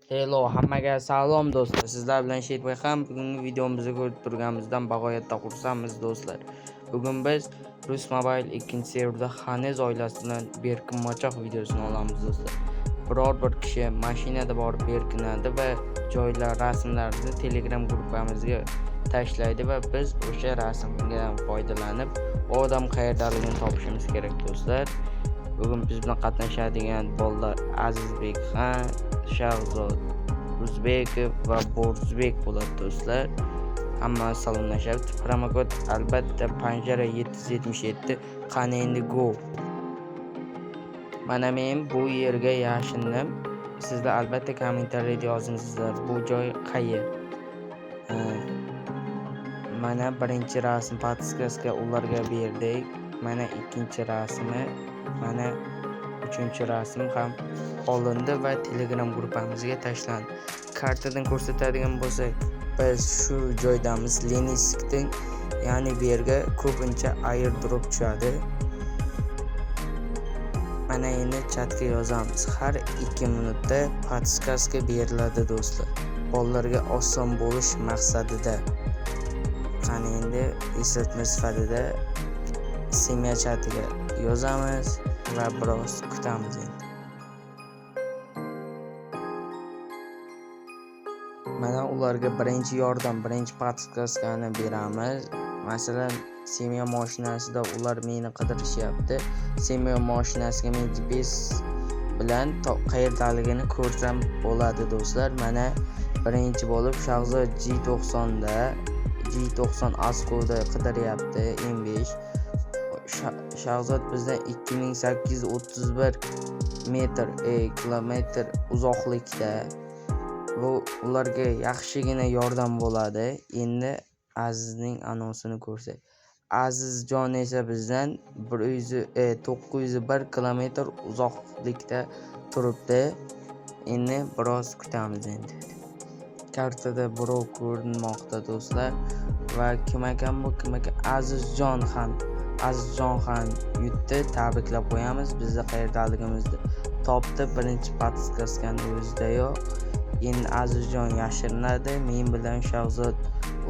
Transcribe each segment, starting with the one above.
Hello, hammaga salom do'stlar. Sizlar bilan Sherboy ham bugungi videomizni ko'rib turganimizdan bag'oyatda xursandmiz do'stlar. Bugun biz Rus Mobile 2-serverda Xanez oilasi bilan berkinmachoq videosini olamiz do'stlar. Biror bir kishi mashinada borib berkinadi va joylar rasmlarini Telegram gruppamizga tashlaydi va biz o'sha rasmdan foydalanib odam qayerdaligini topishimiz kerak do'stlar. Bugun biz bilan qatnashadigan bolalar Azizbek Xan, Shahzod Uzbekov va Bo'rzbek bo'ladi do'stlar. Hamma salomlashadi. Promokod albatta Panjara 777. Qani endi go. Mana men bu yerga yashindim. Sizlar albatta kommentariyada yozingizlar. Bu joy qayer? Mana birinchi rasm podskazka ularga berdik. Mana ikkinchi rasmi, mana uchinchi rasm ham olindi va Telegram gruppamizga tashlandi. Kartadan ko'rsatadigan bo'lsak, biz shu joydamiz, Leninskdan, ya'ni bu yerga ko'pincha airdrop tushadi. Mana endi chatga yozamiz. Har 2 minutda podskazka beriladi do'stlar. Bolalarga oson bo'lish maqsadida. Qani endi eslatma sifatida semya chatiga yozamiz va biroz kutamiz endi. Mana ularga birinchi yordam, birinchi podskazkani beramiz. Masalan, semya mashinasida ular meni qidirishyapti. Semya mashinasiga men GPS bilan qayerdaligini ko'rsam bo'ladi do'stlar. Mana birinchi bo'lib Shahzod G90 Askoda qidiryapti M5. Shahzod bizdan 2831 kilometr uzoqlikda. Bu ularga yaxshigina yordam bo'ladi. Endi Azizning anonsini ko'rsak. Azizjon esa bizdan 901 kilometr uzoqlikda turibdi. Endi biroz kutamiz endi. Kartada birov ko'rinmoqda do'stlar va kim ekan bu? Azizjon ham yutdi. Tabriklab qo'yamiz. Bizni qayerdaligimizni topdi. Birinchi podskazkani o'zida yo'q. Endi Azizjon yashirinadi. Men bilan Shahzod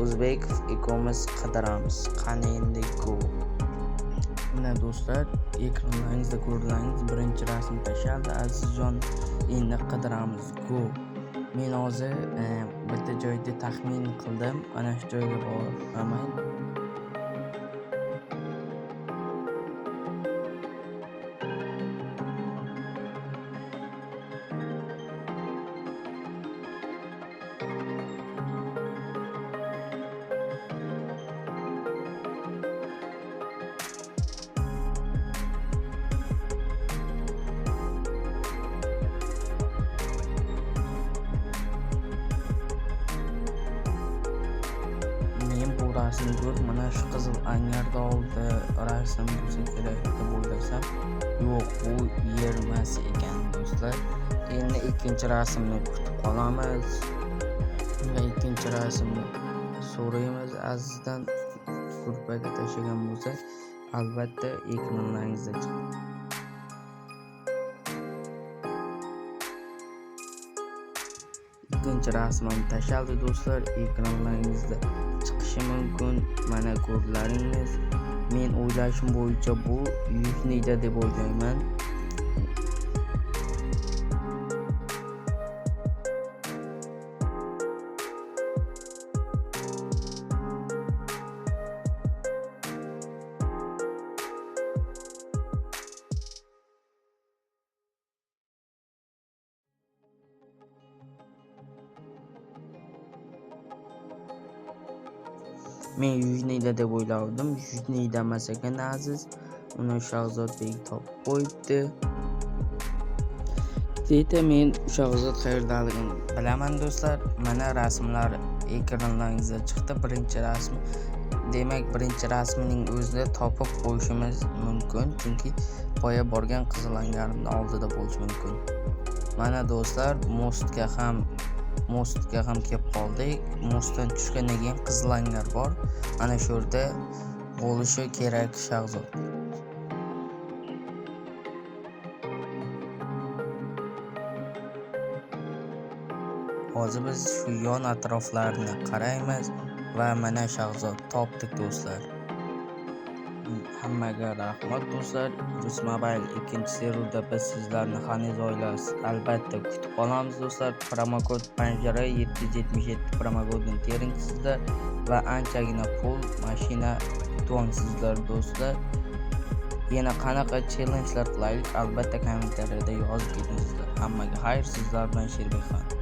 Uzbekov ikkomiz qidiramiz. Qani endi go. Mana do'stlar, ekranlaringizda ko'rdingiz, birinchi rasm tashlandi. Azizjon endi qidiramiz. Go. Men hozir bitta joyda taxmin qildim. Ana shu joyga boraman. Rasm ko'r, mana shu qizil angarda oldi rasm bo'lsa kerak deb o'ylasam, yo'q, bu yer emas ekan do'stlar. Endi ikkinchi rasmni kutib qolamiz va ikkinchi rasmni so'raymiz. Azizdan gruppaga tashlagan bo'lsa, albatta ekranlaringizda chiqadi. Ikkinchi rasmim tashlandi do'stlar, ekranlaringizda chiqishi mumkin. Mana ko'rlaringiz. Men o'ylashim bo'yicha bu Yusnida deb o'ylayman. Men Yusnida deb o'ylardim. Yusnida emas ekan Aziz. Uni Shahzodbek topib qo'yibdi. Deydi, men Shahzod qayerdaligini bilaman do'stlar. Mana rasmlar ekranlaringizda chiqdi. Birinchi rasm. Demak, birinchi rasmining o'zida topib qo'yishimiz mumkin, chunki boya borgan qizil angarning oldida bo'lishi mumkin. Mana do'stlar, mostga ham kelib qoldik. Mostdan tushgandan keyin qizil angar bor. Ana shu yerda bo'lishi kerak Shahzod. Hozir biz shu yon atroflarni qaraymiz va mana Shahzod topdik do'stlar. Hammaga rahmat do'stlar. Rus Mobile ikkinchi seriyada biz sizlarni hanuz oilasiz albatta kutib qolamiz do'stlar. Promokod panjara 777 promokodini tering sizlar va anchagina pul mashina yuvangsizlar do'stlar. Yana qanaqa challengelar qilaylik albatta kommentariyada yozib ketingizlar. Hammaga xayr, sizlar bilan Sherbekxon.